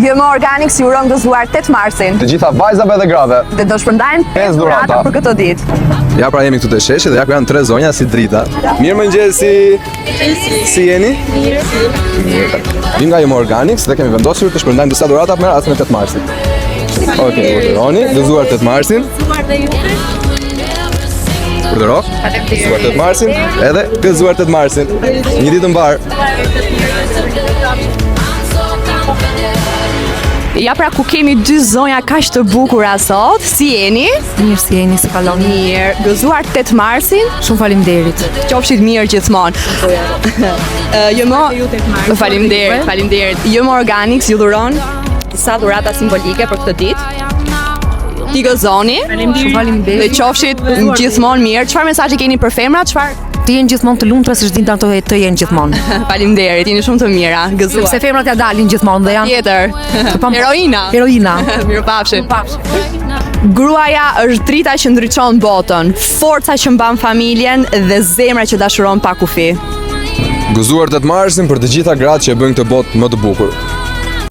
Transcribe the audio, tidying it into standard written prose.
Jëmë Organic si uron gëzuar 8 marsin. Të gjitha vajzave dhe grave. Dhe do shpërndajnë 5 dhurata për këtë ditë. Ja pra jemi këtu te sheshi dhe ja ku janë 3 zonja si drita. Mirëmëngjesi. Si jeni? Mirë. Vim nga Jëmë Organic dhe kemi vendosur të shpërndajmë disa dhurata për rastin e 8 marsit. Okej, urdhëroni, gëzuar 8 marsin. Urdhëro. Gëzuar 8 marsin, edhe gëzuar 8 marsin. Një ditë mbar. Ja pra ku kemi 2 zonja kaq të bukura sot. Si jeni? Mirë, si jeni, si kaloni? Mirë. Gëzuar 8 marsin. Shumë faleminderit. Qofshit mirë gjithmonë. Faleminderit. Jëmë Organic ju dhuron disa dhurata simbolike për këtë ditë. Ti gëzoni. Shumë faleminderit. Dhe qofshit gjithmonë mirë. Çfarë mesazhi keni për femrat? Çfarë? Të jenë gjithmonë të lumtura se ç'din të jenë gjithmonë. Faleminderit. Jeni shumë të mira. Gëzuar. Sepse femrat ja dalin gjithmonë dhe janë Tjetër. Heroina. Heroina. Mirupafshim. Gruaja është drita që ndriçon botën, forca që mban familjen dhe zemra që dashuron pa kufi. Gëzuar 8 marsin për të gjitha gratë që e bëjnë këtë botë më të bukur.